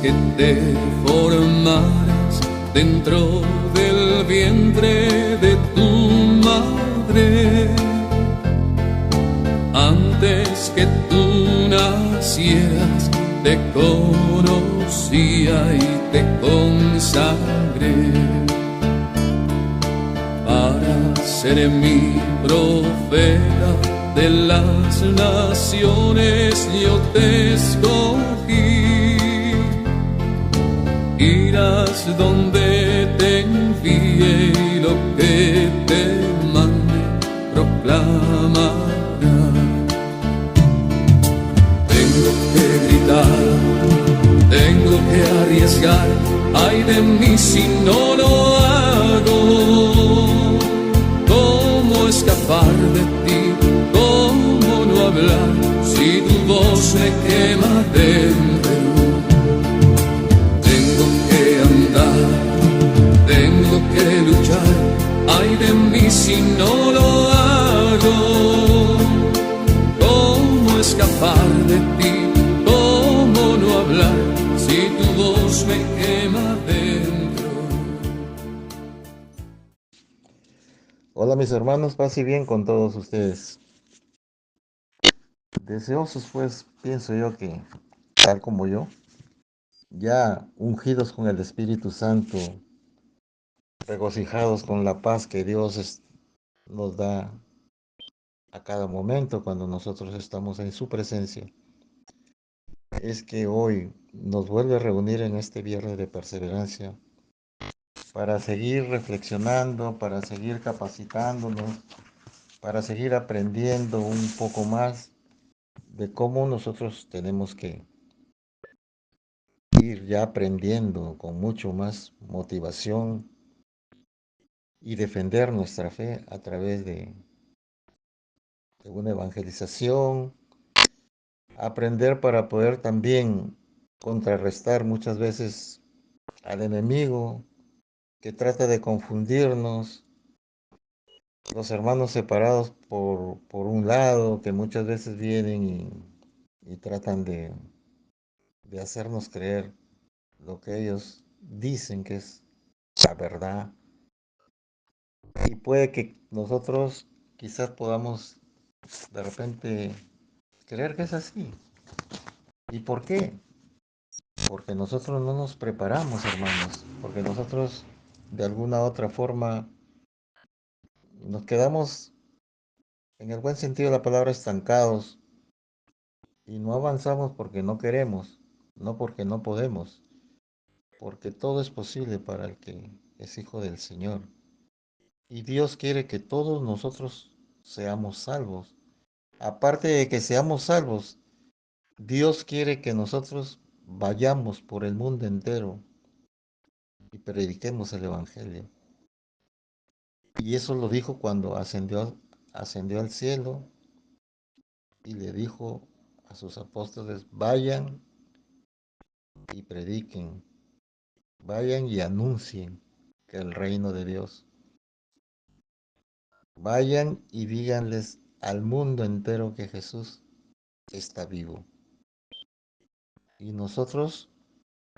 que te formaras dentro del vientre de tu madre, antes que tú nacieras, te conocía y te consagré para ser mi profeta de las naciones. Yo te escogí, irás donde te envíe y lo que te mande proclamarás. Tengo que gritar, tengo que arriesgar, ay de mí si no lo hago. ¿Cómo escapar de ti? ¿Cómo no hablar si tu voz me quema dentro? Tengo que andar, tengo que luchar, ay de mí si no lo hago. ¿Cómo escapar de ti? ¿Cómo no hablar si tu voz me quema dentro? Hola mis hermanos, paz y bien con todos ustedes. Deseosos pues, pienso yo que, tal como yo, ya ungidos con el Espíritu Santo, regocijados con la paz que nos da a cada momento cuando nosotros estamos en su presencia, es que hoy nos vuelve a reunir en este viernes de perseverancia para seguir reflexionando, para seguir capacitándonos, para seguir aprendiendo un poco más de cómo nosotros tenemos que ir ya aprendiendo con mucho más motivación y defender nuestra fe a través de una evangelización, aprender para poder también contrarrestar muchas veces al enemigo que trata de confundirnos, los hermanos separados por un lado, que muchas veces vienen y tratan de hacernos creer lo que ellos dicen que es la verdad. Y puede que nosotros quizás podamos de repente creer que es así. ¿Y por qué? Porque nosotros no nos preparamos, hermanos. Porque nosotros de alguna u otra forma nos quedamos, en el buen sentido de la palabra, estancados y no avanzamos porque no queremos, no porque no podemos, porque todo es posible para el que es hijo del Señor. Y Dios quiere que todos nosotros seamos salvos. Aparte de que seamos salvos, Dios quiere que nosotros vayamos por el mundo entero y prediquemos el Evangelio. Y eso lo dijo cuando ascendió al cielo y le dijo a sus apóstoles, vayan y prediquen, vayan y anuncien que el reino de Dios. Vayan y díganles al mundo entero que Jesús está vivo. Y nosotros,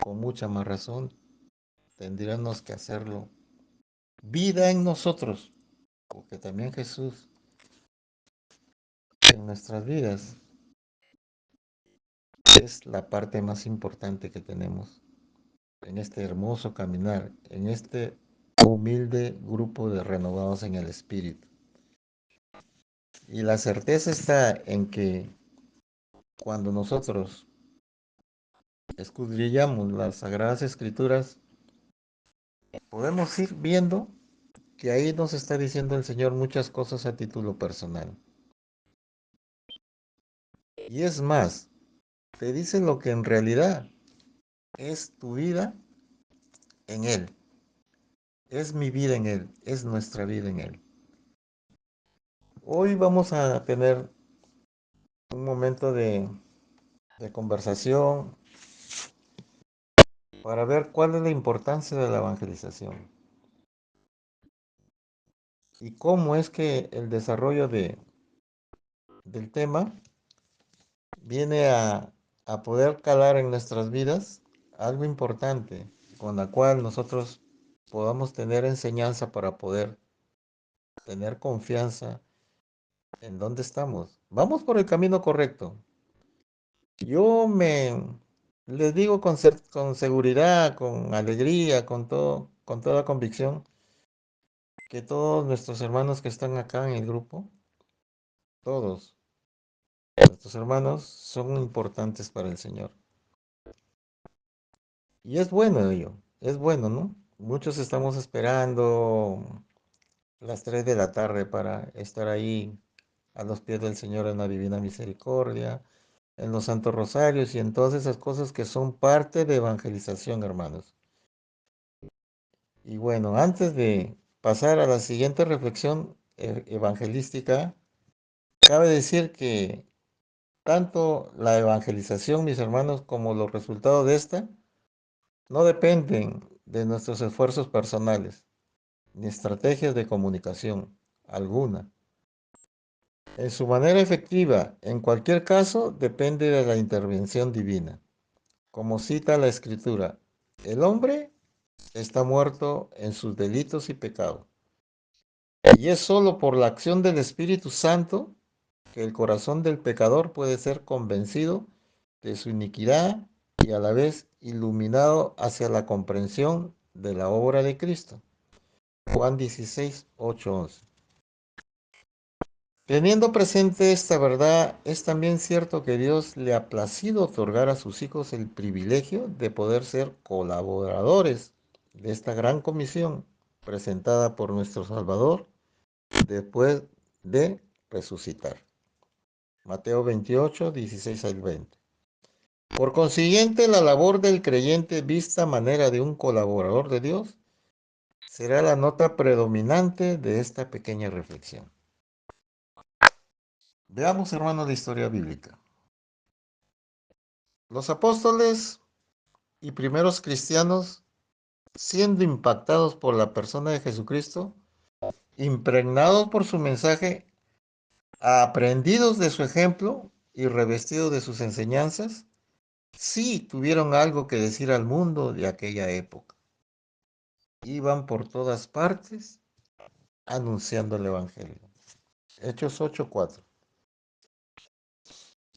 con mucha más razón, tendríamos que hacerlo. Vida en nosotros, porque también Jesús en nuestras vidas es la parte más importante que tenemos en este hermoso caminar, en este humilde grupo de renovados en el Espíritu. Y la certeza está en que cuando nosotros escudriñamos las Sagradas Escrituras, podemos ir viendo que ahí nos está diciendo el Señor muchas cosas a título personal. Y es más, te dice lo que en realidad es tu vida en Él. Es mi vida en Él, es nuestra vida en Él. Hoy vamos a tener un momento de conversación para ver cuál es la importancia de la evangelización y cómo es que el desarrollo del tema viene a poder calar en nuestras vidas algo importante con la cual nosotros podamos tener enseñanza para poder tener confianza en dónde estamos. Vamos por el camino correcto. Yo les digo con seguridad, con alegría, con toda convicción, que todos nuestros hermanos que están acá en el grupo, todos nuestros hermanos son importantes para el Señor. Y es bueno ello, es bueno, ¿no? Muchos estamos esperando las 3 de la tarde para estar ahí a los pies del Señor en la Divina Misericordia, en los Santos Rosarios y en todas esas cosas que son parte de evangelización, hermanos. Y bueno, antes de pasar a la siguiente reflexión evangelística, cabe decir que tanto la evangelización, mis hermanos, como los resultados de esta, no dependen de nuestros esfuerzos personales, ni estrategias de comunicación alguna. En su manera efectiva, en cualquier caso, depende de la intervención divina. Como cita la Escritura, el hombre está muerto en sus delitos y pecados. Y es solo por la acción del Espíritu Santo que el corazón del pecador puede ser convencido de su iniquidad y a la vez iluminado hacia la comprensión de la obra de Cristo. Juan 16, 8, 11. Teniendo presente esta verdad, es también cierto que Dios le ha placido otorgar a sus hijos el privilegio de poder ser colaboradores de esta gran comisión presentada por nuestro Salvador después de resucitar. Mateo 28, 16 al 20. Por consiguiente, la labor del creyente vista a manera de un colaborador de Dios será la nota predominante de esta pequeña reflexión. Veamos, hermanos, la historia bíblica. Los apóstoles y primeros cristianos, siendo impactados por la persona de Jesucristo, impregnados por su mensaje, aprendidos de su ejemplo y revestidos de sus enseñanzas, sí tuvieron algo que decir al mundo de aquella época. Iban por todas partes anunciando el Evangelio. Hechos 8:4.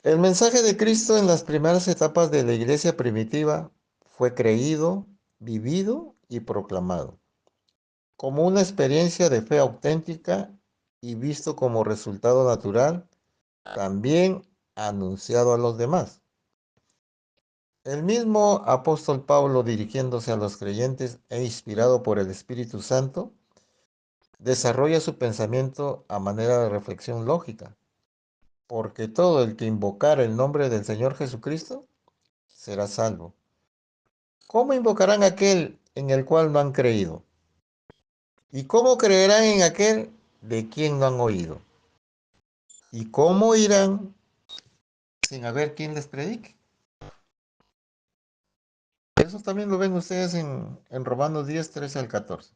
El mensaje de Cristo en las primeras etapas de la iglesia primitiva fue creído, vivido y proclamado como una experiencia de fe auténtica y visto como resultado natural, también anunciado a los demás. El mismo apóstol Pablo, dirigiéndose a los creyentes e inspirado por el Espíritu Santo, desarrolla su pensamiento a manera de reflexión lógica, porque todo el que invocar el nombre del Señor Jesucristo será salvo. ¿Cómo invocarán aquel en el cual no han creído? ¿Y cómo creerán en aquel de quien no han oído? ¿Y cómo irán sin haber quien les predique? Eso también lo ven ustedes en Romanos 10, 13 al 14.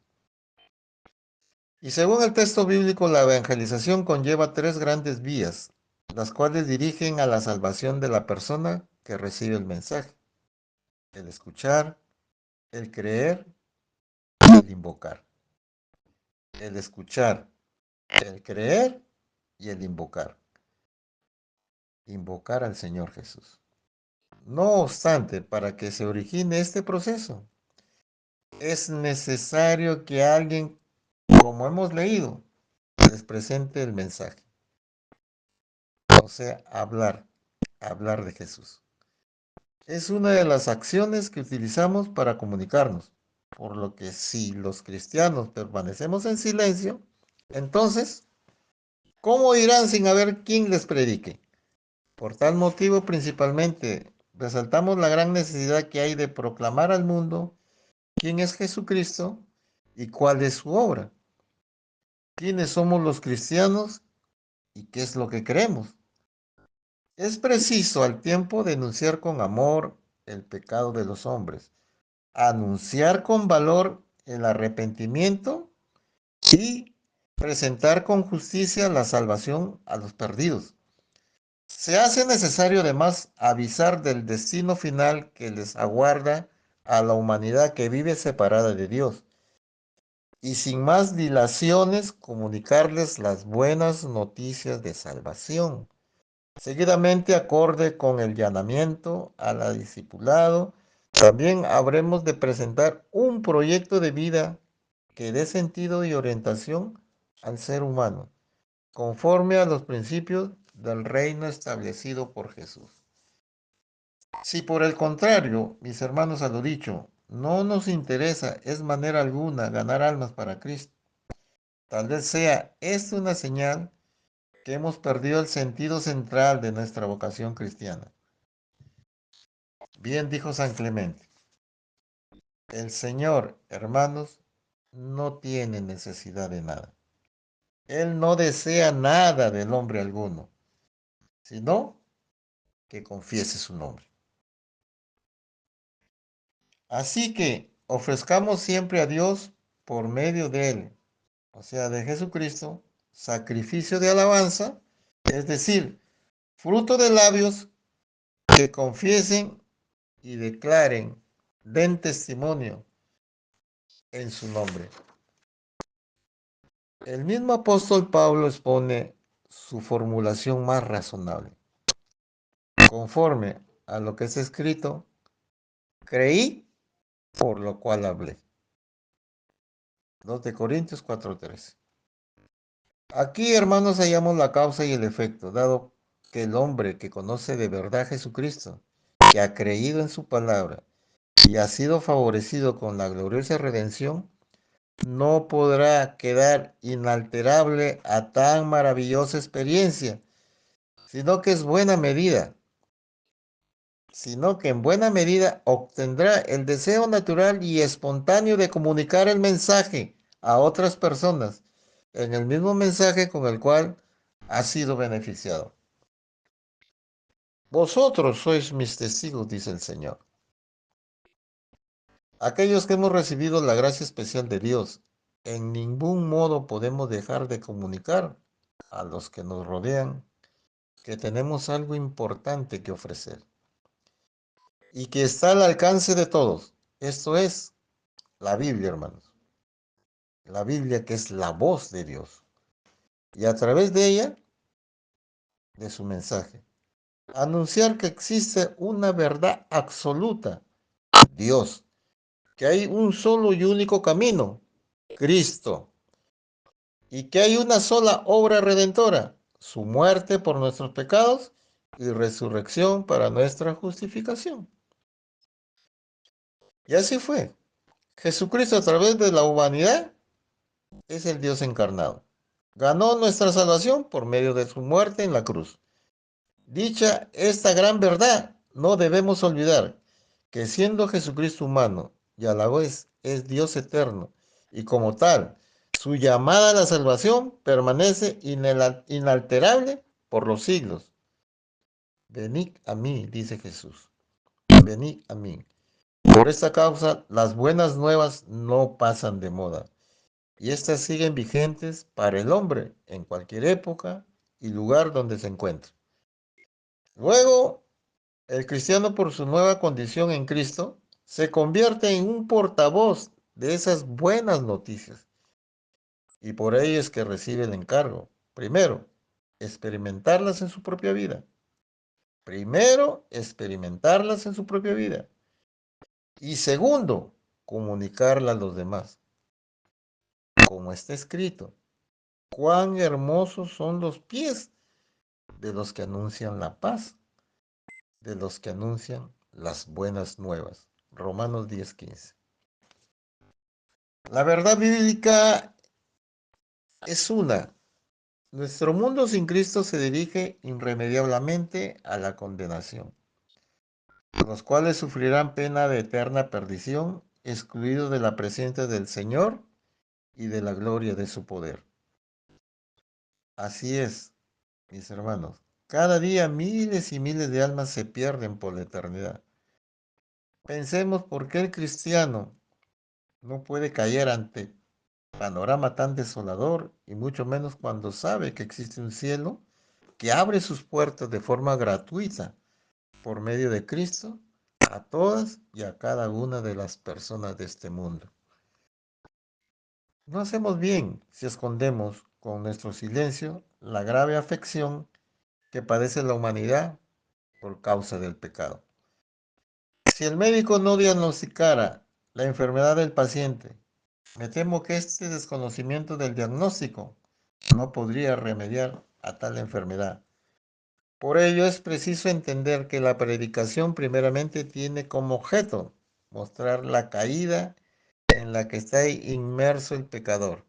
Y según el texto bíblico, la evangelización conlleva tres grandes vías, las cuales dirigen a la salvación de la persona que recibe el mensaje: el escuchar, el creer y el invocar. El escuchar, el creer y el invocar. Invocar al Señor Jesús. No obstante, para que se origine este proceso, es necesario que alguien, como hemos leído, les presente el mensaje. O sea, hablar de Jesús. Es una de las acciones que utilizamos para comunicarnos. Por lo que si los cristianos permanecemos en silencio, entonces, ¿cómo irán sin haber quien les predique? Por tal motivo, principalmente, resaltamos la gran necesidad que hay de proclamar al mundo quién es Jesucristo y cuál es su obra. ¿Quiénes somos los cristianos y qué es lo que creemos? Es preciso al tiempo denunciar con amor el pecado de los hombres, anunciar con valor el arrepentimiento y presentar con justicia la salvación a los perdidos. Se hace necesario además avisar del destino final que les aguarda a la humanidad que vive separada de Dios y sin más dilaciones comunicarles las buenas noticias de salvación. Seguidamente, acorde con el llamamiento a la discipulado, también habremos de presentar un proyecto de vida que dé sentido y orientación al ser humano, conforme a los principios del reino establecido por Jesús. Si por el contrario, mis hermanos, a lo dicho, no nos interesa es manera alguna ganar almas para Cristo, tal vez sea esto una señal que hemos perdido el sentido central de nuestra vocación cristiana. Bien dijo San Clemente, el Señor, hermanos, no tiene necesidad de nada. Él no desea nada del hombre alguno, sino que confiese su nombre. Así que ofrezcamos siempre a Dios por medio de Él, o sea, de Jesucristo, sacrificio de alabanza, es decir, fruto de labios que confiesen y declaren, den testimonio en su nombre. El mismo apóstol Pablo expone su formulación más razonable. Conforme a lo que es escrito, creí, por lo cual hablé. 2 de Corintios 4:13. Aquí, hermanos, hallamos la causa y el efecto, dado que el hombre que conoce de verdad a Jesucristo, que ha creído en su palabra y ha sido favorecido con la gloriosa redención, no podrá quedar inalterable a tan maravillosa experiencia, sino que en buena medida obtendrá el deseo natural y espontáneo de comunicar el mensaje a otras personas en el mismo mensaje con el cual ha sido beneficiado. Vosotros sois mis testigos, dice el Señor. Aquellos que hemos recibido la gracia especial de Dios, en ningún modo podemos dejar de comunicar a los que nos rodean que tenemos algo importante que ofrecer y que está al alcance de todos. Esto es la Biblia, hermanos. La Biblia, que es la voz de Dios. Y a través de ella, de su mensaje, anunciar que existe una verdad absoluta, Dios, que hay un solo y único camino, Cristo, y que hay una sola obra redentora, su muerte por nuestros pecados y resurrección para nuestra justificación. Y así fue. Jesucristo, a través de la humanidad, es el Dios encarnado. Ganó nuestra salvación por medio de su muerte en la cruz. Dicha esta gran verdad, no debemos olvidar que siendo Jesucristo humano y a la vez es Dios eterno, y como tal, su llamada a la salvación permanece inalterable por los siglos. Venid a mí, dice Jesús, venid a mí. Por esta causa, las buenas nuevas no pasan de moda, y estas siguen vigentes para el hombre en cualquier época y lugar donde se encuentre. Luego, el cristiano, por su nueva condición en Cristo, se convierte en un portavoz de esas buenas noticias. Y por ello es que recibe el encargo. Primero, experimentarlas en su propia vida. Primero, experimentarlas en su propia vida. Y segundo, comunicarlas a los demás. Como está escrito, cuán hermosos son los pies de los que anuncian la paz, de los que anuncian las buenas nuevas. Romanos 10:15. La verdad bíblica es una. Nuestro mundo sin Cristo se dirige irremediablemente a la condenación, los cuales sufrirán pena de eterna perdición, excluidos de la presencia del Señor y de la gloria de su poder. Así es, mis hermanos. Cada día miles y miles de almas se pierden por la eternidad. Pensemos por qué el cristiano no puede caer ante panorama tan desolador y mucho menos cuando sabe que existe un cielo que abre sus puertas de forma gratuita por medio de Cristo a todas y a cada una de las personas de este mundo. No hacemos bien si escondemos con nuestro silencio la grave afección que padece la humanidad por causa del pecado. Si el médico no diagnosticara la enfermedad del paciente, me temo que este desconocimiento del diagnóstico no podría remediar a tal enfermedad. Por ello es preciso entender que la predicación primeramente tiene como objeto mostrar la caída en la que está inmerso el pecador,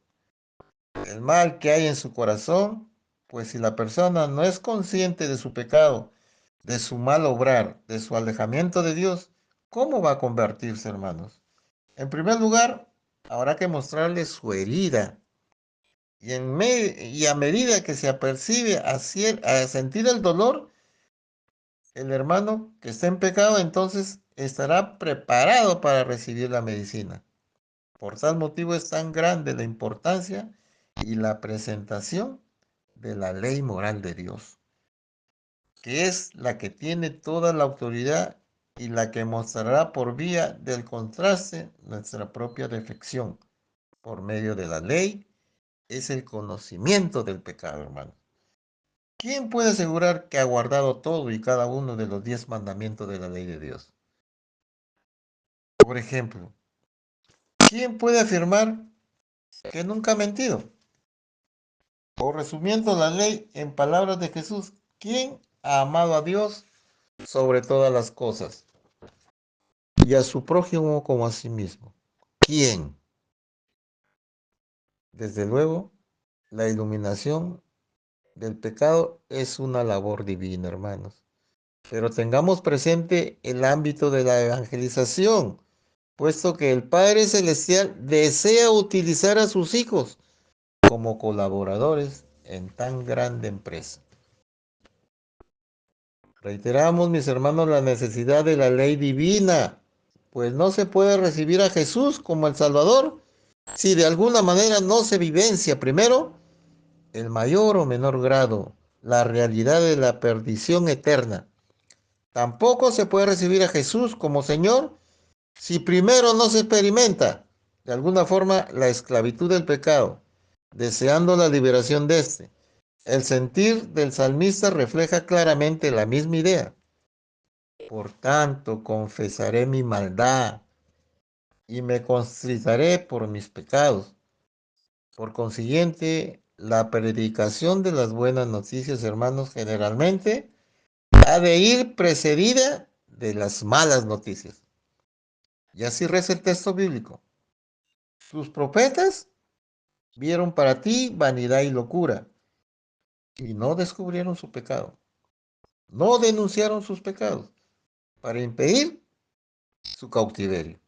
el mal que hay en su corazón, pues si la persona no es consciente de su pecado, de su mal obrar, de su alejamiento de Dios, ¿cómo va a convertirse, hermanos? En primer lugar, habrá que mostrarle su herida. Y a medida que se apercibe a sentir el dolor, el hermano que está en pecado entonces estará preparado para recibir la medicina. Por tal motivo es tan grande la importancia y la presentación de la ley moral de Dios, que es la que tiene toda la autoridad y la que mostrará por vía del contraste nuestra propia defección. Por medio de la ley es el conocimiento del pecado, hermano. ¿Quién puede asegurar que ha guardado todo y cada uno de los 10 mandamientos de la ley de Dios? Por ejemplo, ¿quién puede afirmar que nunca ha mentido? O resumiendo la ley en palabras de Jesús, ¿quién ha amado a Dios sobre todas las cosas y a su prójimo como a sí mismo? ¿Quién? Desde luego, la iluminación del pecado es una labor divina, hermanos. Pero tengamos presente el ámbito de la evangelización, puesto que el Padre Celestial desea utilizar a sus hijos como colaboradores en tan grande empresa. Reiteramos, mis hermanos, la necesidad de la ley divina, pues no se puede recibir a Jesús como el Salvador si de alguna manera no se vivencia primero, en mayor o menor grado, la realidad de la perdición eterna. Tampoco se puede recibir a Jesús como Señor si primero no se experimenta de alguna forma la esclavitud del pecado, deseando la liberación de éste. El sentir del salmista refleja claramente la misma idea. Por tanto, confesaré mi maldad y me constritaré por mis pecados. Por consiguiente, la predicación de las buenas noticias, hermanos, generalmente ha de ir precedida de las malas noticias. Y así reza el texto bíblico. Tus profetas vieron para ti vanidad y locura y no descubrieron su pecado. No denunciaron sus pecados para impedir su cautiverio.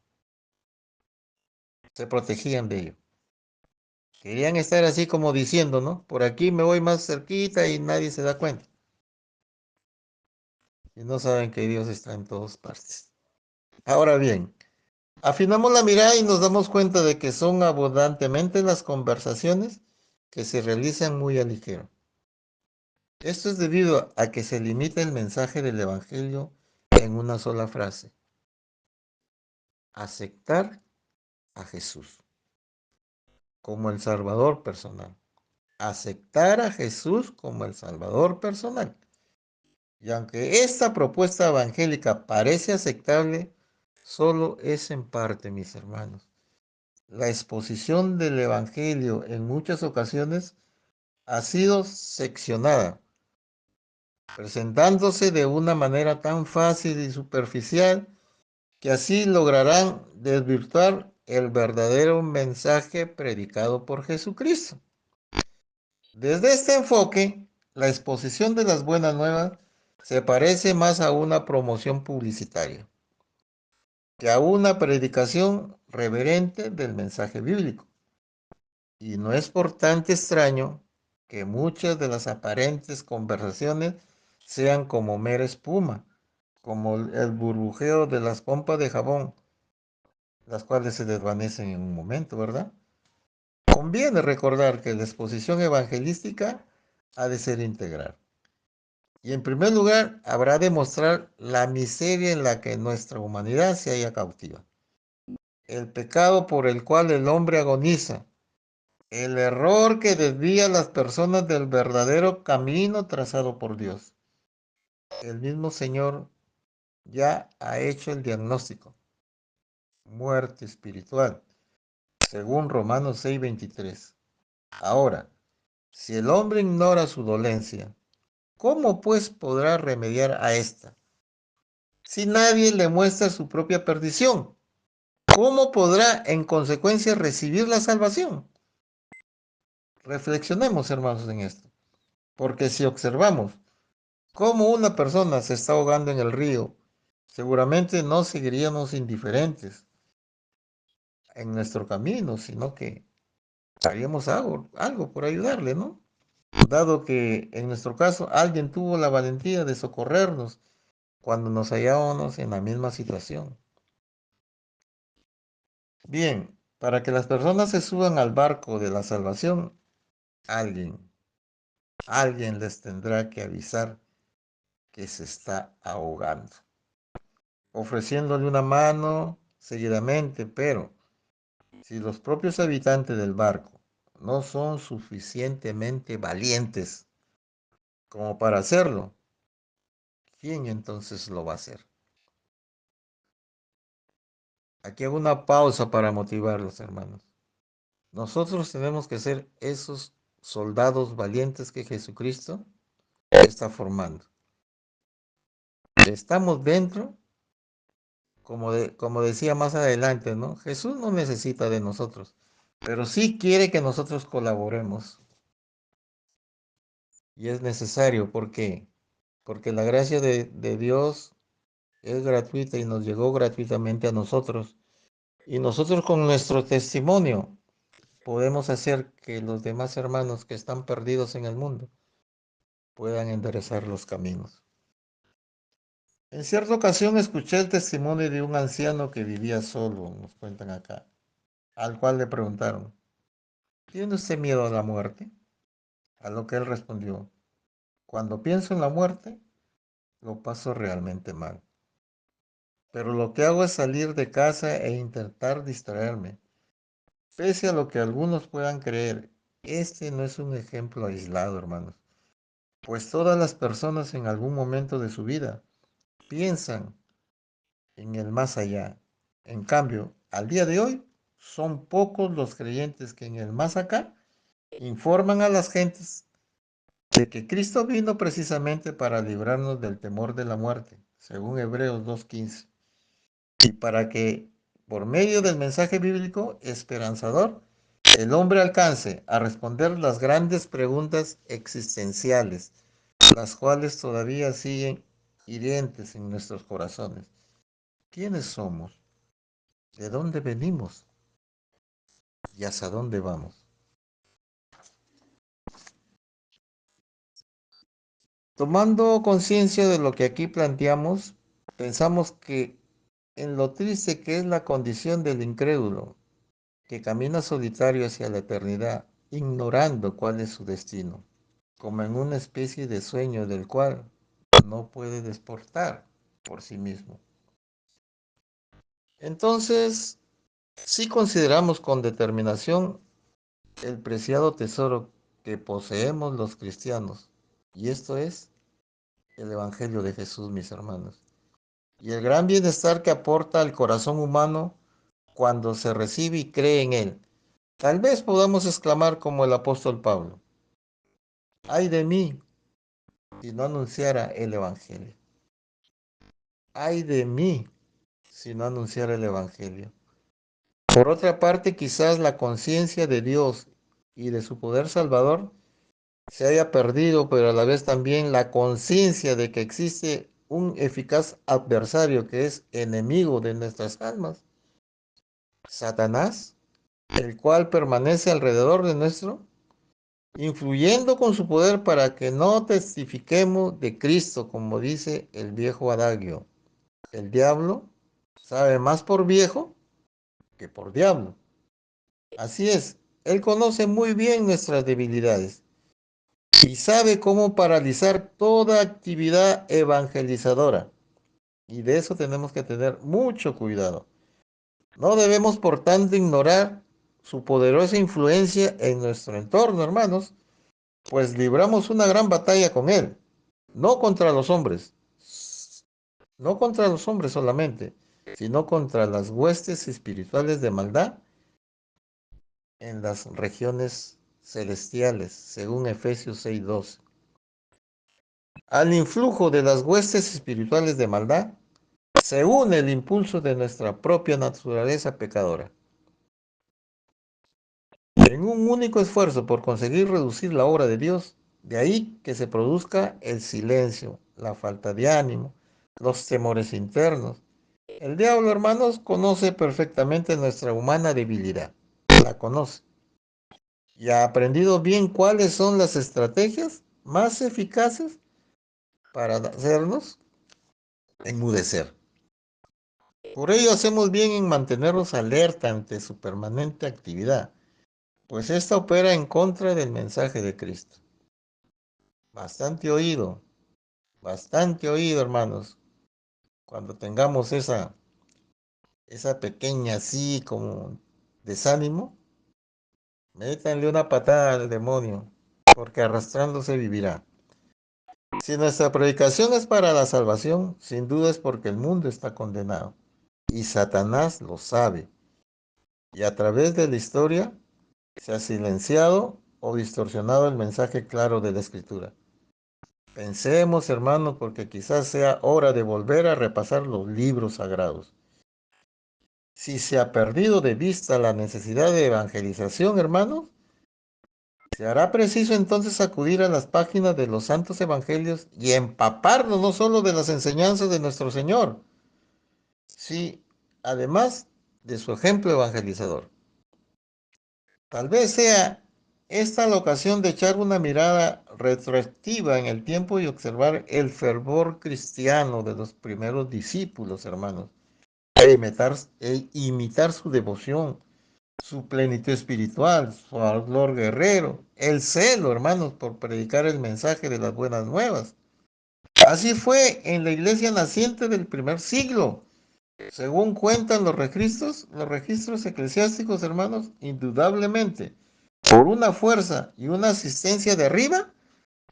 Se protegían de ello. Querían estar así como diciendo, ¿no? Por aquí me voy más cerquita y nadie se da cuenta. Y no saben que Dios está en todas partes. Ahora bien, afinamos la mirada y nos damos cuenta de que son abundantemente las conversaciones que se realizan muy a ligero. Esto es debido a que se limita el mensaje del Evangelio en una sola frase. Aceptar a Jesús como el Salvador personal. Aceptar a Jesús como el Salvador personal. Y aunque esta propuesta evangélica parece aceptable, solo es en parte, mis hermanos. La exposición del Evangelio en muchas ocasiones ha sido seccionada, presentándose de una manera tan fácil y superficial que así lograrán desvirtuar el verdadero mensaje predicado por Jesucristo. Desde este enfoque, la exposición de las buenas nuevas se parece más a una promoción publicitaria que a una predicación reverente del mensaje bíblico. Y no es por tanto extraño que muchas de las aparentes conversaciones sean como mera espuma, como el burbujeo de las pompas de jabón, las cuales se desvanecen en un momento, ¿verdad? Conviene recordar que la exposición evangelística ha de ser integral. Y en primer lugar, habrá de mostrar la miseria en la que nuestra humanidad se halla cautiva. El pecado por el cual el hombre agoniza. El error que desvía a las personas del verdadero camino trazado por Dios. El mismo Señor ya ha hecho el diagnóstico. Muerte espiritual, según Romanos 6:23. Ahora, si el hombre ignora su dolencia, ¿cómo pues podrá remediar a esta? Si nadie le muestra su propia perdición, ¿cómo podrá en consecuencia recibir la salvación? Reflexionemos, hermanos, en esto. Porque si observamos cómo una persona se está ahogando en el río, seguramente no seguiríamos indiferentes en nuestro camino, sino que haríamos algo por ayudarle, ¿no? Dado que en nuestro caso alguien tuvo la valentía de socorrernos cuando nos hallábamos en la misma situación. Bien, para que las personas se suban al barco de la salvación, alguien, alguien les tendrá que avisar que se está ahogando, ofreciéndole una mano seguidamente, pero si los propios habitantes del barco no son suficientemente valientes como para hacerlo, ¿quién entonces lo va a hacer? Aquí hago una pausa para motivarlos, hermanos. Nosotros tenemos que ser esos soldados valientes que Jesucristo está formando. Estamos dentro, como decía más adelante, ¿no? Jesús no necesita de nosotros, pero sí quiere que nosotros colaboremos. Y es necesario, ¿por qué? Porque la gracia de Dios es gratuita y nos llegó gratuitamente a nosotros. Y nosotros con nuestro testimonio podemos hacer que los demás hermanos que están perdidos en el mundo puedan enderezar los caminos. En cierta ocasión escuché el testimonio de un anciano que vivía solo, nos cuentan acá, al cual le preguntaron, ¿tiene usted miedo a la muerte? A lo que él respondió, cuando pienso en la muerte, lo paso realmente mal. Pero lo que hago es salir de casa e intentar distraerme. Pese a lo que algunos puedan creer, este no es un ejemplo aislado, hermanos, pues todas las personas en algún momento de su vida piensan en el más allá. En cambio, al día de hoy, son pocos los creyentes que en el más acá informan a las gentes de que Cristo vino precisamente para librarnos del temor de la muerte, según Hebreos 2:15, y para que, por medio del mensaje bíblico esperanzador, el hombre alcance a responder las grandes preguntas existenciales, las cuales todavía siguen hirientes en nuestros corazones. ¿Quiénes somos? ¿De dónde venimos? ¿Y hacia dónde vamos? Tomando conciencia de lo que aquí planteamos, pensamos que en lo triste que es la condición del incrédulo, que camina solitario hacia la eternidad, ignorando cuál es su destino, como en una especie de sueño del cual no puede despertar por sí mismo. Entonces, si consideramos con determinación el preciado tesoro que poseemos los cristianos, y esto es el Evangelio de Jesús, mis hermanos, y el gran bienestar que aporta al corazón humano cuando se recibe y cree en él. Tal vez podamos exclamar como el apóstol Pablo, ay de mí si no anunciara el Evangelio. Ay de mí si no anunciara el Evangelio. Por otra parte, quizás la conciencia de Dios y de su poder salvador se haya perdido, pero a la vez también la conciencia de que existe un eficaz adversario que es enemigo de nuestras almas, Satanás, el cual permanece alrededor de nuestro, influyendo con su poder para que no testifiquemos de Cristo, como dice el viejo adagio. El diablo sabe más por viejo que por diablo. Así es, él conoce muy bien nuestras debilidades y sabe cómo paralizar toda actividad evangelizadora. Y de eso tenemos que tener mucho cuidado. No debemos, por tanto, ignorar su poderosa influencia en nuestro entorno, hermanos, pues libramos una gran batalla con él, no contra los hombres, no contra los hombres solamente, sino contra las huestes espirituales de maldad en las regiones celestiales, según Efesios 6:12. Al influjo de las huestes espirituales de maldad se une el impulso de nuestra propia naturaleza pecadora. En un único esfuerzo por conseguir reducir la obra de Dios, de ahí que se produzca el silencio, la falta de ánimo, los temores internos. El diablo, hermanos, conoce perfectamente nuestra humana debilidad, la conoce, y ha aprendido bien cuáles son las estrategias más eficaces para hacernos enmudecer. Por ello hacemos bien en mantenernos alerta ante su permanente actividad, pues esta opera en contra del mensaje de Cristo. Bastante oído, bastante oído, hermanos. Cuando tengamos esa pequeña así como desánimo, métanle una patada al demonio, porque arrastrándose vivirá. Si nuestra predicación es para la salvación, sin duda es porque el mundo está condenado. Y Satanás lo sabe. Y a través de la historia se ha silenciado o distorsionado el mensaje claro de la Escritura. Pensemos, hermanos, porque quizás sea hora de volver a repasar los libros sagrados. Si se ha perdido de vista la necesidad de evangelización, hermanos, se hará preciso entonces acudir a las páginas de los santos evangelios y empaparnos no solo de las enseñanzas de nuestro Señor, sí, además de su ejemplo evangelizador. Tal vez sea esta la ocasión de echar una mirada retroactiva en el tiempo y observar el fervor cristiano de los primeros discípulos, hermanos, e imitar su devoción, su plenitud espiritual, su ardor guerrero, el celo, hermanos, por predicar el mensaje de las buenas nuevas. Así fue en la iglesia naciente del primer siglo. Según cuentan los registros eclesiásticos, hermanos, indudablemente, por una fuerza y una asistencia de arriba,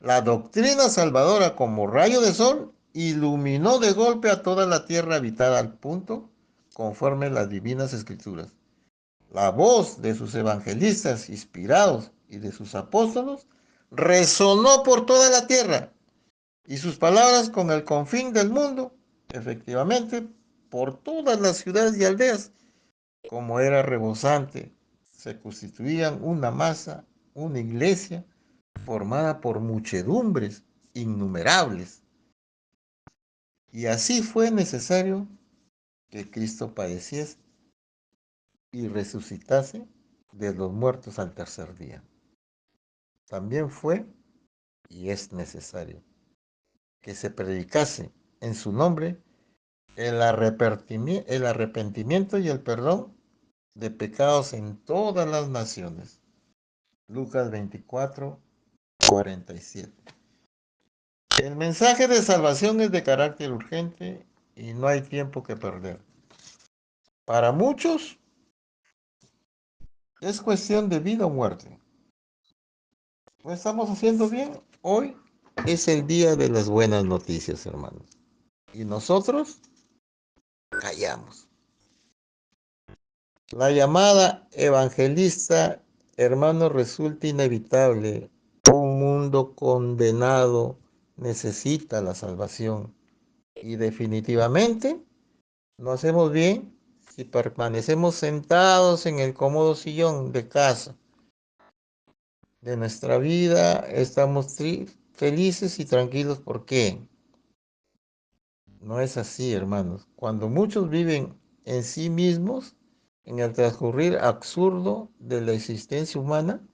la doctrina salvadora como rayo de sol iluminó de golpe a toda la tierra habitada al punto, conforme las divinas escrituras. La voz de sus evangelistas inspirados y de sus apóstolos resonó por toda la tierra y sus palabras con el confín del mundo, efectivamente, por todas las ciudades y aldeas, como era rebosante, se constituían una masa, una iglesia formada por muchedumbres innumerables. Y así fue necesario que Cristo padeciese y resucitase de los muertos al tercer día. También fue y es necesario que se predicase en su nombre el arrepentimiento y el perdón de pecados en todas las naciones. Lucas 24:47. El mensaje de salvación es de carácter urgente y no hay tiempo que perder. Para muchos es cuestión de vida o muerte. ¿Lo estamos haciendo bien? Hoy es el día de las buenas noticias, hermanos. Y nosotros callamos. La llamada evangelista, hermano, resulta inevitable. Un mundo condenado necesita la salvación. Y definitivamente no hacemos bien si permanecemos sentados en el cómodo sillón de casa de nuestra vida, estamos felices y tranquilos. ¿Por qué? No es así, hermanos. Cuando muchos viven en sí mismos, en el transcurrir absurdo de la existencia humana,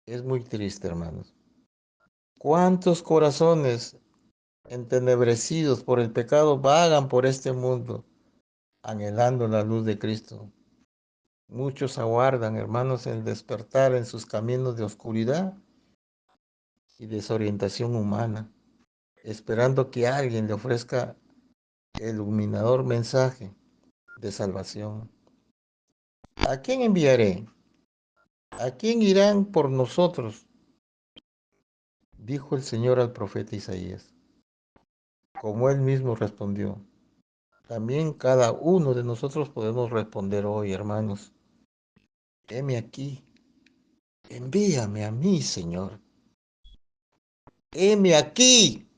es muy triste, hermanos. ¿Cuántos corazones entenebrecidos por el pecado vagan por este mundo, anhelando la luz de Cristo? Muchos aguardan, hermanos, el despertar en sus caminos de oscuridad y desorientación humana, esperando que alguien le ofrezca el iluminador mensaje de salvación. ¿A quién enviaré? ¿A quién irán por nosotros? Dijo el Señor al profeta Isaías. Como él mismo respondió, también cada uno de nosotros podemos responder hoy, hermanos. Heme aquí, envíame a mí, Señor. Heme aquí,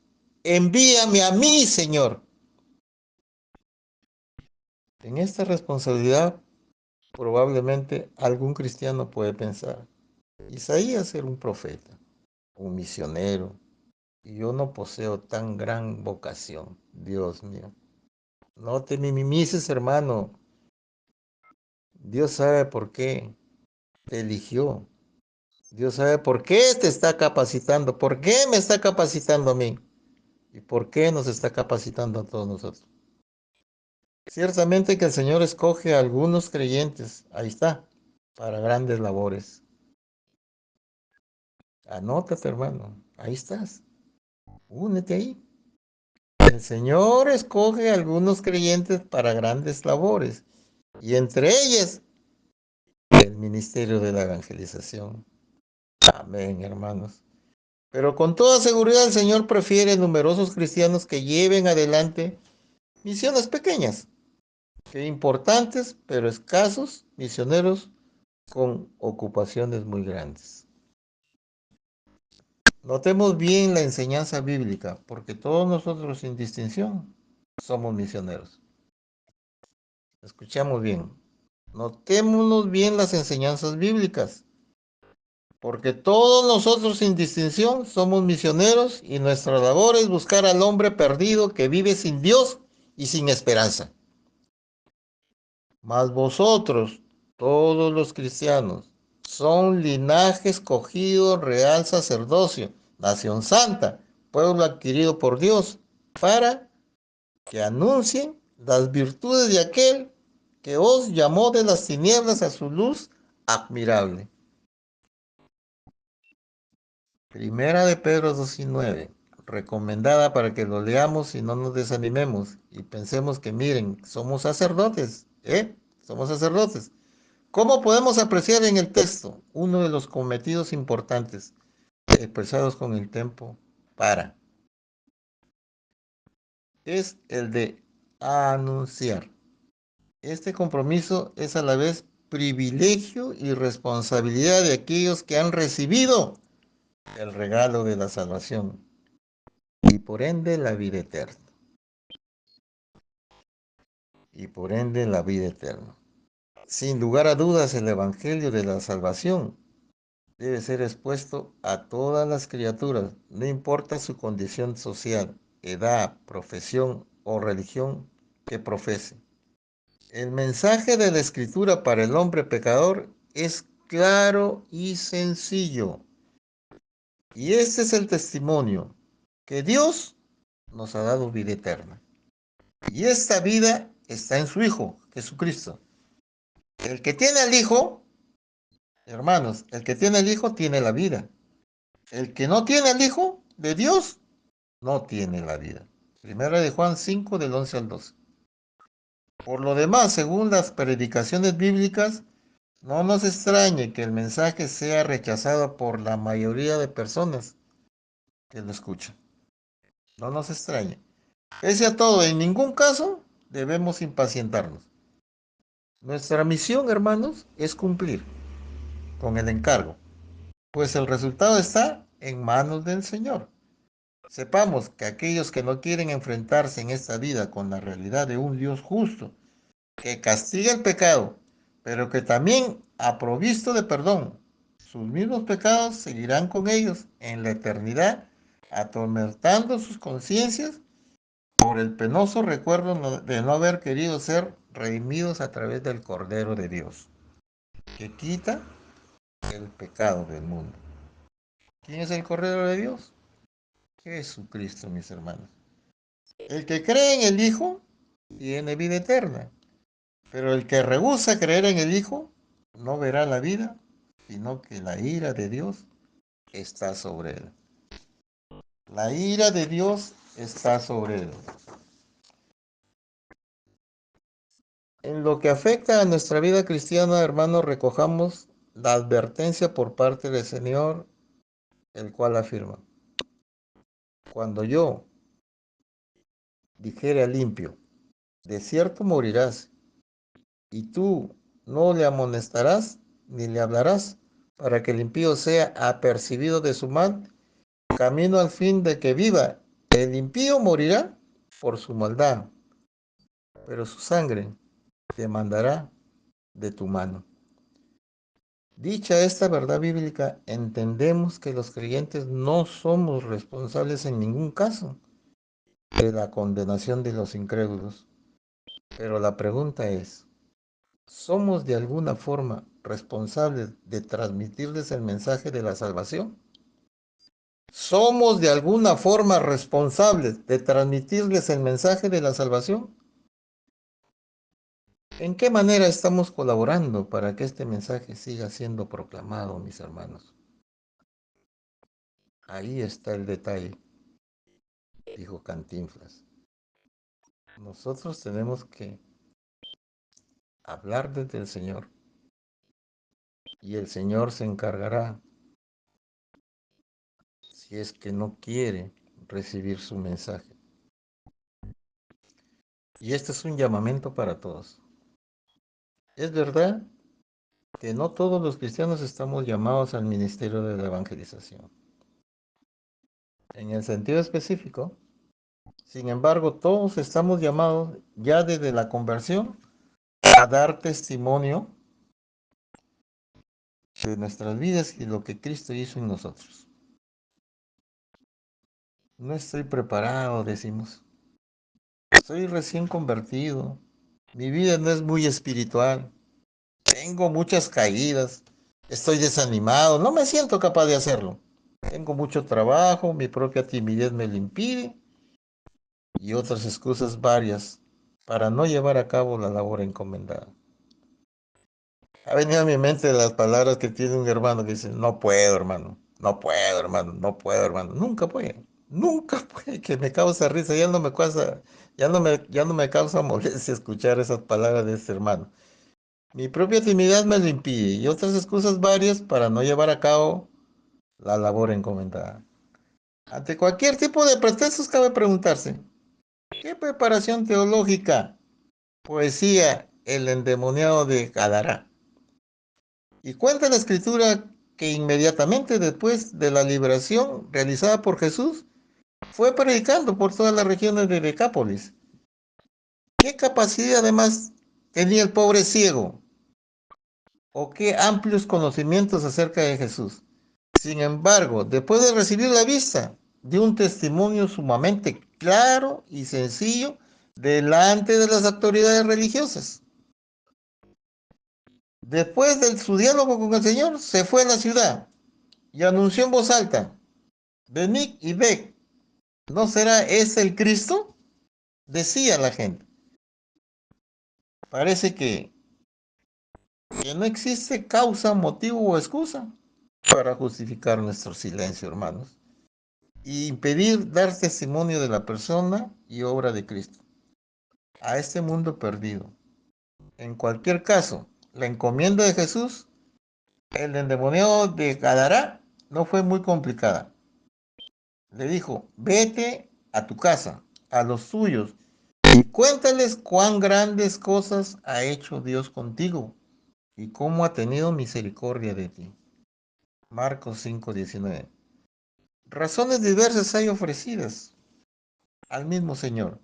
envíame a mí, Señor. En esta responsabilidad, probablemente algún cristiano puede pensar, Isaías era un profeta, un misionero, y yo no poseo tan gran vocación, Dios mío. No te minimices, hermano. Dios sabe por qué te eligió. Dios sabe por qué te está capacitando, por qué me está capacitando a mí y por qué nos está capacitando a todos nosotros. Ciertamente que el Señor escoge a algunos creyentes, ahí está, para grandes labores. Anótate, hermano, ahí estás, únete ahí. El Señor escoge a algunos creyentes para grandes labores y entre ellas el ministerio de la evangelización. Amén, hermanos. Pero con toda seguridad el Señor prefiere numerosos cristianos que lleven adelante misiones pequeñas, que importantes pero escasos misioneros con ocupaciones muy grandes. Notemos bien la enseñanza bíblica, porque todos nosotros sin distinción somos misioneros. Escuchamos bien. Notémonos bien las enseñanzas bíblicas, porque todos nosotros sin distinción somos misioneros y nuestra labor es buscar al hombre perdido que vive sin Dios y sin esperanza. Mas vosotros, todos los cristianos, son linaje escogido, real sacerdocio, nación santa, pueblo adquirido por Dios, para que anuncien las virtudes de aquel que os llamó de las tinieblas a su luz admirable. Primera de Pedro 2:9, recomendada para que lo leamos y no nos desanimemos y pensemos que miren, somos sacerdotes, somos sacerdotes. ¿Cómo podemos apreciar en el texto uno de los cometidos importantes expresados con el tiempo para? Es el de anunciar. Este compromiso es a la vez privilegio y responsabilidad de aquellos que han recibido el regalo de la salvación y por ende la vida eterna. Y por ende la vida eterna. Sin lugar a dudas, el Evangelio de la salvación debe ser expuesto a todas las criaturas, no importa su condición social, edad, profesión o religión que profese. El mensaje de la Escritura para el hombre pecador es claro y sencillo. Y este es el testimonio, que Dios nos ha dado vida eterna. Y esta vida está en su Hijo, Jesucristo. El que tiene al Hijo, hermanos, el que tiene al Hijo tiene la vida. El que no tiene al Hijo de Dios no tiene la vida. Primera de Juan 5, del 11 al 12. Por lo demás, según las predicaciones bíblicas, no nos extrañe que el mensaje sea rechazado por la mayoría de personas que lo escuchan. No nos extrañe. Pese a todo, en ningún caso debemos impacientarnos. Nuestra misión, hermanos, es cumplir con el encargo, pues el resultado está en manos del Señor. Sepamos que aquellos que no quieren enfrentarse en esta vida con la realidad de un Dios justo, que castiga el pecado, pero que también ha provisto de perdón, sus mismos pecados seguirán con ellos en la eternidad, atormentando sus conciencias por el penoso recuerdo de no haber querido ser redimidos a través del Cordero de Dios, que quita el pecado del mundo. ¿Quién es el Cordero de Dios? Jesucristo, mis hermanos. El que cree en el Hijo tiene vida eterna, pero el que rehúsa creer en el Hijo no verá la vida, sino que la ira de Dios está sobre él. La ira de Dios está sobre él. En lo que afecta a nuestra vida cristiana, hermanos, recojamos la advertencia por parte del Señor, el cual afirma: cuando yo dijere al limpio, de cierto morirás, y tú no le amonestarás ni le hablarás, para que el impío sea apercibido de su mal, camino al fin de que viva. El impío morirá por su maldad, pero su sangre demandará de tu mano. Dicha esta verdad bíblica, entendemos que los creyentes no somos responsables en ningún caso de la condenación de los incrédulos. Pero la pregunta es, ¿somos de alguna forma responsables de transmitirles el mensaje de la salvación? ¿Somos de alguna forma responsables de transmitirles el mensaje de la salvación? ¿En qué manera estamos colaborando para que este mensaje siga siendo proclamado, mis hermanos? Ahí está el detalle, dijo Cantinflas. Nosotros tenemos que hablar desde el Señor y el Señor se encargará, si es que no quiere recibir su mensaje. Y este es un llamamiento para todos. Es verdad que no todos los cristianos estamos llamados al ministerio de la evangelización. En el sentido específico, sin embargo, todos estamos llamados ya desde la conversión a dar testimonio de nuestras vidas y lo que Cristo hizo en nosotros. No estoy preparado, decimos. Soy recién convertido. Mi vida no es muy espiritual. Tengo muchas caídas. Estoy desanimado. No me siento capaz de hacerlo. Tengo mucho trabajo. Mi propia timidez me lo impide. Y otras excusas varias para no llevar a cabo la labor encomendada. Ha venido a mi mente las palabras que tiene un hermano que dice: no puedo, hermano. No puedo, hermano. No puedo, hermano. Nunca puede. Nunca puede. Que me causa risa. Ya no me causa molestia escuchar esas palabras de este hermano. Mi propia timidez me lo impide y otras excusas varias para no llevar a cabo la labor encomendada. Ante cualquier tipo de pretextos cabe preguntarse: ¿qué preparación teológica, poesía, el endemoniado de Gadará? Y cuenta la escritura que inmediatamente después de la liberación realizada por Jesús, fue predicando por todas las regiones de Decápolis. ¿Qué capacidad además tenía el pobre ciego? ¿O qué amplios conocimientos acerca de Jesús? Sin embargo, después de recibir la vista, dio un testimonio sumamente claro y sencillo delante de las autoridades religiosas. Después de su diálogo con el Señor, se fue a la ciudad y anunció en voz alta: venid y ved, ¿no será ese el Cristo? Decía la gente. Parece que no existe causa, motivo o excusa para justificar nuestro silencio, hermanos, y impedir dar testimonio de la persona y obra de Cristo a este mundo perdido. En cualquier caso, la encomienda de Jesús, el endemoniado de Gadará, no fue muy complicada. Le dijo: vete a tu casa, a los tuyos, y cuéntales cuán grandes cosas ha hecho Dios contigo y cómo ha tenido misericordia de ti. Marcos 5:19. Razones diversas hay ofrecidas al mismo Señor,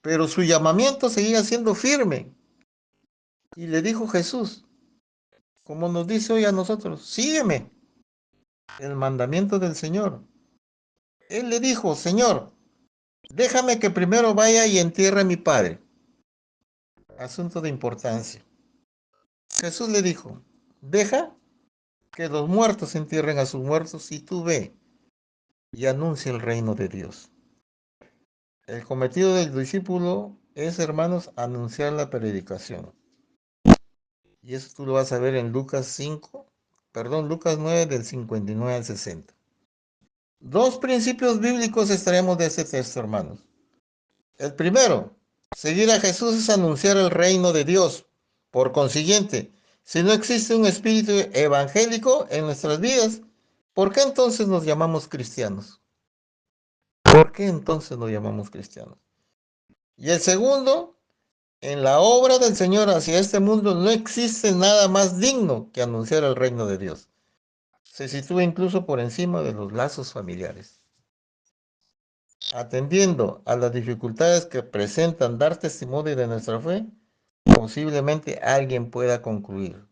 pero su llamamiento seguía siendo firme. Y le dijo Jesús, como nos dice hoy a nosotros: sígueme, el mandamiento del Señor. Él le dijo: Señor, déjame que primero vaya y entierre a mi padre. Asunto de importancia. Jesús le dijo: deja que los muertos entierren a sus muertos y tú ve y anuncia el reino de Dios. El cometido del discípulo es, hermanos, anunciar la predicación. Y eso tú lo vas a ver en Lucas 9 del 59 al 60. Dos principios bíblicos extraemos de este texto, hermanos. El primero, seguir a Jesús es anunciar el reino de Dios. Por consiguiente, si no existe un espíritu evangélico en nuestras vidas, ¿por qué entonces nos llamamos cristianos? ¿Por qué entonces nos llamamos cristianos? Y el segundo, en la obra del Señor hacia este mundo no existe nada más digno que anunciar el reino de Dios. Se sitúa incluso por encima de los lazos familiares. Atendiendo a las dificultades que presentan dar testimonio de nuestra fe, posiblemente alguien pueda concluir: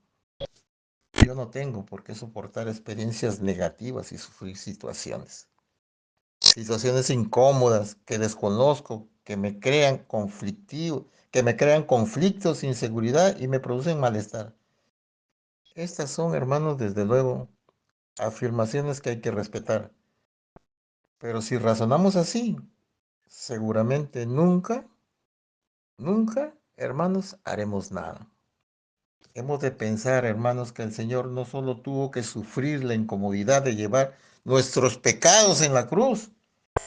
yo no tengo por qué soportar experiencias negativas y sufrir situaciones incómodas que desconozco, que me crean conflictos, inseguridad y me producen malestar. Estas son, hermanos, desde luego, afirmaciones que hay que respetar. Pero si razonamos así, seguramente nunca, hermanos, haremos nada. Hemos de pensar, hermanos, que el Señor no solo tuvo que sufrir la incomodidad de llevar nuestros pecados en la cruz,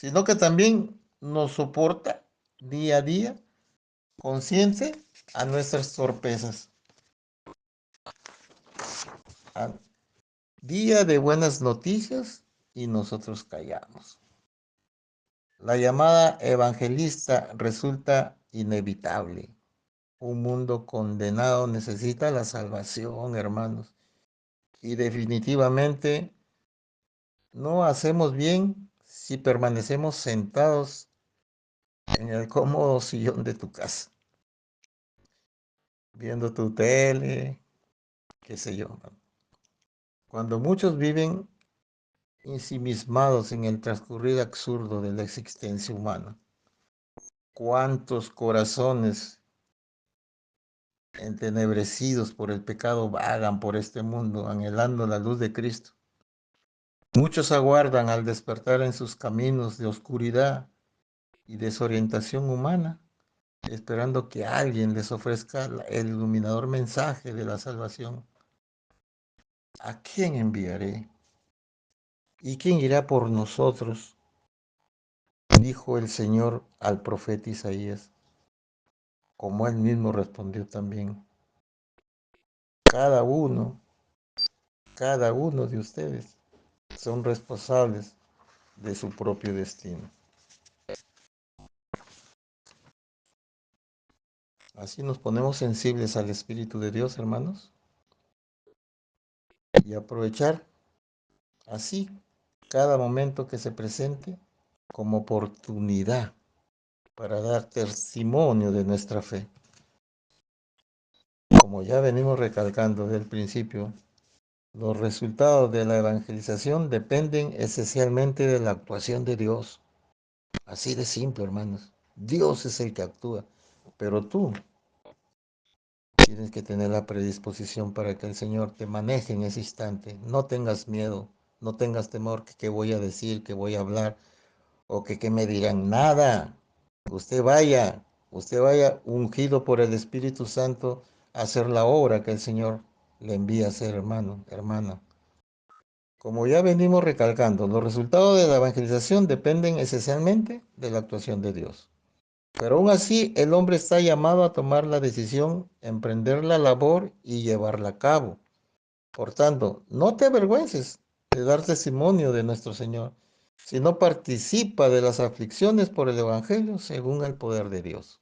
sino que también nos soporta día a día, consciente a nuestras torpezas. A día de buenas noticias y nosotros callamos. La llamada evangelista resulta inevitable. Un mundo condenado necesita la salvación, hermanos. Y definitivamente no hacemos bien si permanecemos sentados en el cómodo sillón de tu casa, viendo tu tele, qué sé yo. Cuando muchos viven ensimismados en el transcurrir absurdo de la existencia humana, ¿cuántos corazones entenebrecidos por el pecado vagan por este mundo anhelando la luz de Cristo? Muchos aguardan al despertar en sus caminos de oscuridad y desorientación humana, esperando que alguien les ofrezca el iluminador mensaje de la salvación. ¿A quién enviaré? ¿Y quién irá por nosotros? Dijo el Señor al profeta Isaías, como él mismo respondió también: cada uno, cada uno de ustedes son responsables de su propio destino. Así nos ponemos sensibles al Espíritu de Dios, hermanos, y aprovechar así cada momento que se presente como oportunidad para dar testimonio de nuestra fe. Como ya venimos recalcando desde el principio, los resultados de la evangelización dependen esencialmente de la actuación de Dios. Así de simple, hermanos. Dios es el que actúa, pero tú tienes que tener la predisposición para que el Señor te maneje en ese instante. No tengas miedo, no tengas temor que qué voy a decir, que voy a hablar o que qué me dirán. Nada. Usted vaya ungido por el Espíritu Santo a hacer la obra que el Señor le envía a hacer, hermano, hermana. Como ya venimos recalcando, los resultados de la evangelización dependen esencialmente de la actuación de Dios. Pero aún así, el hombre está llamado a tomar la decisión, emprender la labor y llevarla a cabo. Por tanto, no te avergüences de dar testimonio de nuestro Señor, sino participa de las aflicciones por el Evangelio según el poder de Dios.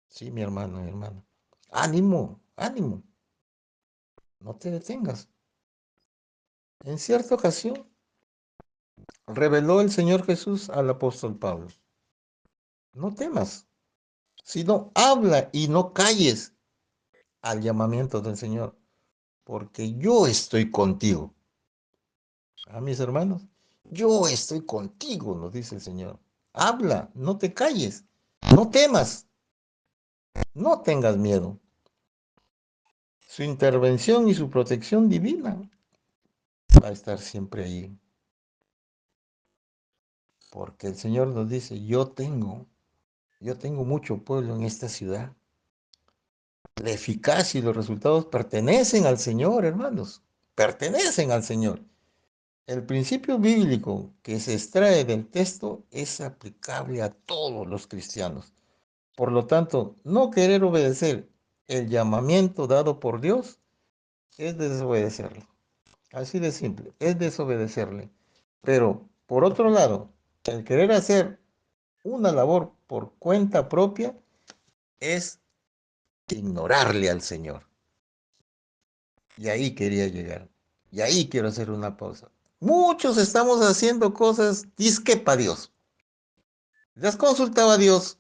Sí, mi hermano, mi hermana. Ánimo, ánimo, no te detengas. En cierta ocasión, reveló el Señor Jesús al apóstol Pablo: no temas, sino habla y no calles al llamamiento del Señor, porque yo estoy contigo. A mis hermanos, yo estoy contigo, nos dice el Señor. Habla, no te calles, no temas, no tengas miedo. Su intervención y su protección divina va a estar siempre ahí, porque el Señor nos dice: yo tengo mucho pueblo en esta ciudad. La eficacia y los resultados pertenecen al Señor, hermanos, pertenecen al Señor. El principio bíblico que se extrae del texto es aplicable a todos los cristianos. Por lo tanto, no querer obedecer el llamamiento dado por Dios es desobedecerle. Así de simple, es desobedecerle. Pero, por otro lado, el querer hacer una labor por cuenta propia es ignorarle al Señor. Y ahí quería llegar. Y ahí quiero hacer una pausa. Muchos estamos haciendo cosas disque para Dios. ¿Le has consultado a Dios?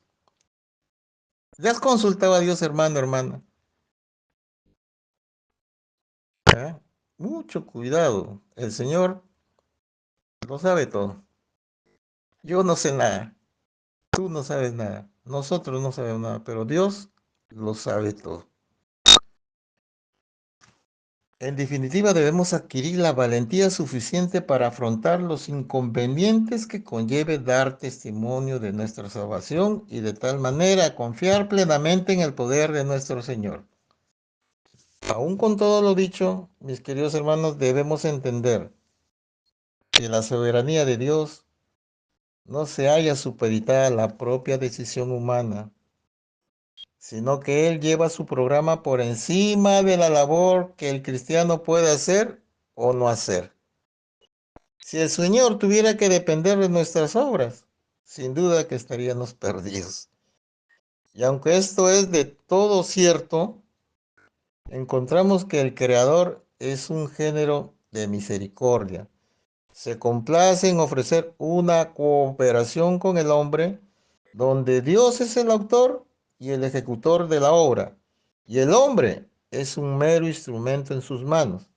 ¿Le has consultado a Dios, hermano, hermana? ¿Ah? Mucho cuidado. El Señor lo sabe todo. Yo no sé nada. Tú no sabes nada. Nosotros no sabemos nada. Pero Dios lo sabe todo. En definitiva, debemos adquirir la valentía suficiente para afrontar los inconvenientes que conlleve dar testimonio de nuestra salvación y de tal manera confiar plenamente en el poder de nuestro Señor. Aún con todo lo dicho, mis queridos hermanos, debemos entender que la soberanía de Dios no se halla supeditada a la propia decisión humana, sino que Él lleva su programa por encima de la labor que el cristiano puede hacer o no hacer. Si el Señor tuviera que depender de nuestras obras, sin duda que estaríamos perdidos. Y aunque esto es de todo cierto, encontramos que el Creador es un género de misericordia. Se complace en ofrecer una cooperación con el hombre, donde Dios es el autor y el ejecutor de la obra, y el hombre es un mero instrumento en sus manos.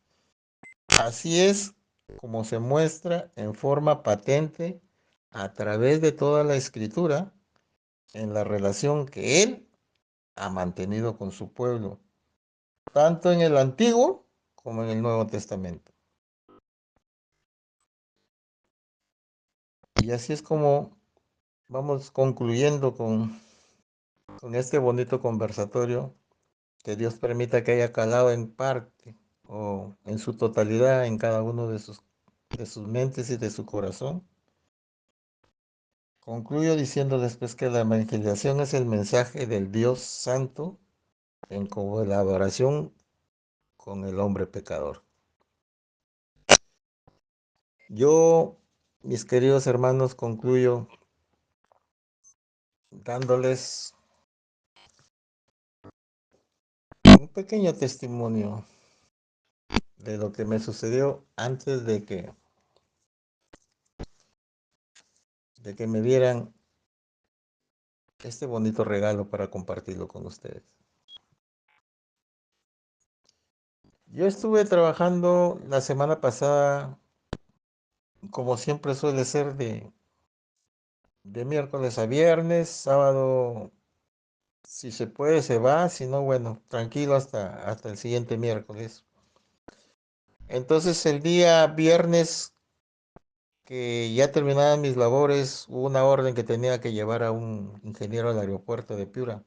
Así es como se muestra en forma patente a través de toda la escritura en la relación que Él ha mantenido con su pueblo, tanto en el Antiguo como en el Nuevo Testamento. Y así es como vamos concluyendo con este bonito conversatorio, que Dios permita que haya calado en parte o en su totalidad en cada uno de sus mentes y de su corazón. Concluyo diciendo después que la evangelización es el mensaje del Dios Santo en colaboración con el hombre pecador. Yo, mis queridos hermanos, concluyo dándoles un pequeño testimonio de lo que me sucedió antes de que me dieran este bonito regalo para compartirlo con ustedes. Yo estuve trabajando la semana pasada, como siempre suele ser, de miércoles a viernes, sábado, si se puede, se va, si no, bueno, tranquilo hasta el siguiente miércoles. Entonces, el día viernes que ya terminaban mis labores, hubo una orden que tenía que llevar a un ingeniero al aeropuerto de Piura.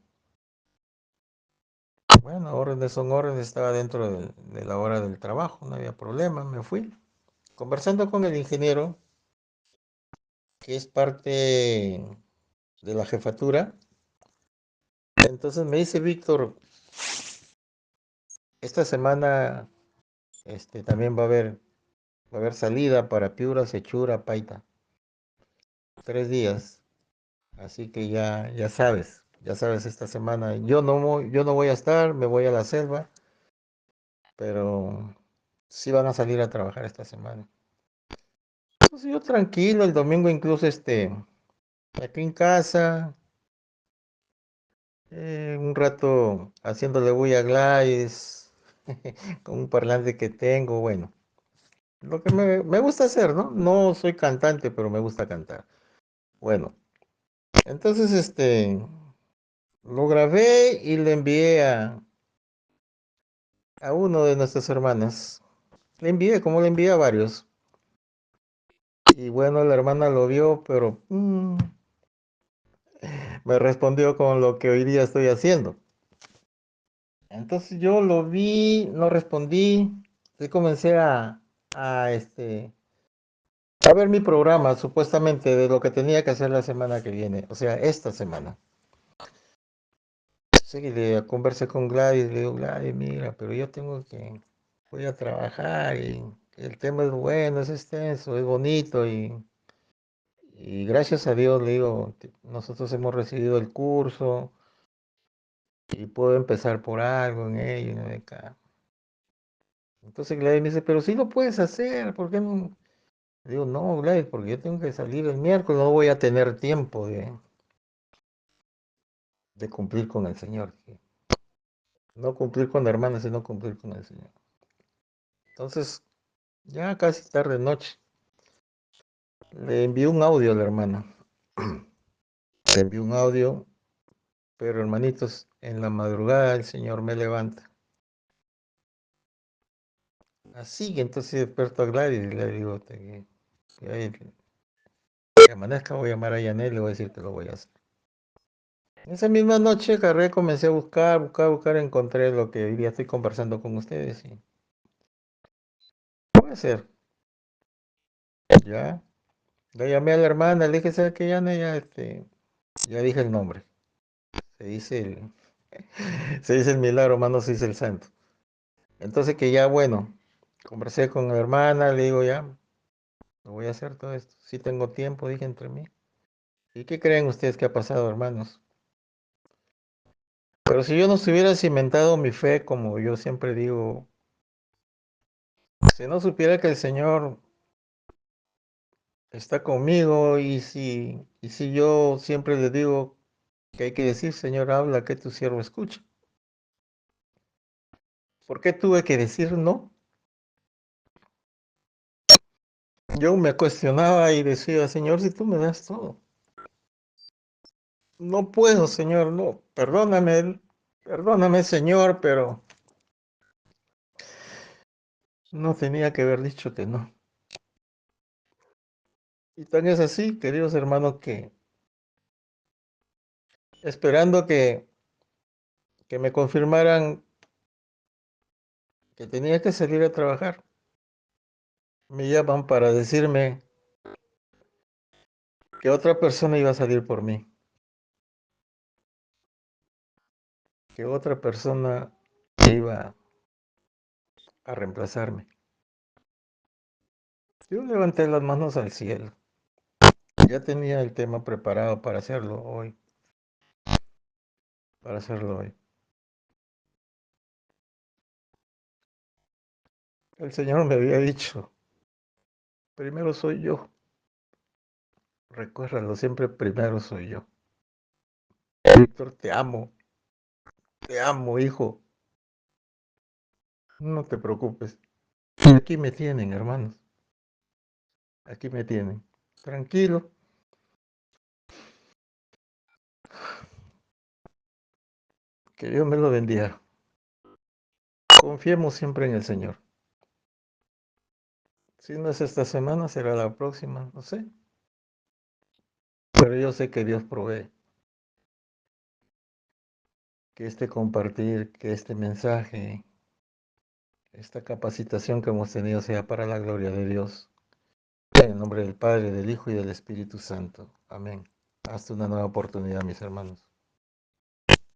Bueno, órdenes son órdenes, estaba dentro de la hora del trabajo, no había problema, me fui. Conversando con el ingeniero, que es parte de la jefatura, entonces me dice: Víctor, esta semana también va a haber salida para Piura, Sechura, Paita, 3 días, así que ya sabes, esta semana yo no voy a estar, me voy a la selva, pero sí van a salir a trabajar esta semana. Entonces yo tranquilo, el domingo incluso aquí en casa, un rato haciéndole bulla a Gladys, con un parlante que tengo, bueno, lo que me gusta hacer, ¿no? No soy cantante, pero me gusta cantar. Bueno, entonces lo grabé y le envié a uno de nuestras hermanas. Le envié, como le envié a varios. Y bueno, la hermana lo vio, pero me respondió con lo que hoy día estoy haciendo. Entonces yo lo vi, no respondí, y comencé a a ver mi programa, supuestamente, de lo que tenía que hacer la semana que viene, o sea, esta semana. Sí, le conversé con Gladys, le digo, Gladys, mira, pero yo voy a trabajar y el tema es bueno, es extenso, es bonito y gracias a Dios, le digo, nosotros hemos recibido el curso y puedo empezar por algo en ello. ¿No? Entonces Gladys me dice, pero sí lo puedes hacer, ¿por qué no? Le digo, no, Gladys, porque yo tengo que salir el miércoles, no voy a tener tiempo de cumplir con el Señor. No cumplir con la hermana, sino cumplir con el Señor. Entonces, ya casi tarde noche, le envié un audio a la hermana. Le envié un audio, pero hermanitos, en la madrugada el Señor me levanta. Así que entonces desperto a Gladys y le digo, que amanezca, voy a llamar a Yanel y le voy a decir que lo voy a hacer. Esa misma noche agarré, comencé a buscar, encontré lo que hoy día estoy conversando con ustedes y voy a hacer. Ya, le llamé a la hermana, le dije, ¿sabes qué, Yana? Ya dije el nombre. Se dice el, se dice el milagro, más no se dice el santo. Entonces que ya, bueno, conversé con la hermana, le digo, ya, lo voy a hacer todo esto. Sí tengo tiempo, dije entre mí. ¿Y qué creen ustedes que ha pasado, hermanos? Pero si yo no hubiera cimentado mi fe, como yo siempre digo, si no supiera que el Señor está conmigo y si yo siempre le digo que hay que decir, Señor, habla, que tu siervo escucha. ¿Por qué tuve que decir no? Yo me cuestionaba y decía, Señor, si tú me das todo. No puedo, Señor, no. Perdóname, Señor, pero no tenía que haber dicho que no. Y tan es así, queridos hermanos, que esperando que me confirmaran que tenía que salir a trabajar, me llaman para decirme que otra persona iba a salir por mí, que otra persona iba a reemplazarme. Yo levanté las manos al cielo. Ya tenía el tema preparado para hacerlo hoy, para hacerlo hoy. El Señor me había dicho, primero soy yo. Recuérdalo, siempre primero soy yo. Víctor, te amo, hijo. No te preocupes. Y aquí me tienen, hermanos. Aquí me tienen. Tranquilo. Que Dios me lo bendiga. Confiemos siempre en el Señor. Si no es esta semana, será la próxima, no sé. Pero yo sé que Dios provee. Que este compartir, que este mensaje, esta capacitación que hemos tenido sea para la gloria de Dios. En el nombre del Padre, del Hijo y del Espíritu Santo. Amén. Hasta una nueva oportunidad, mis hermanos.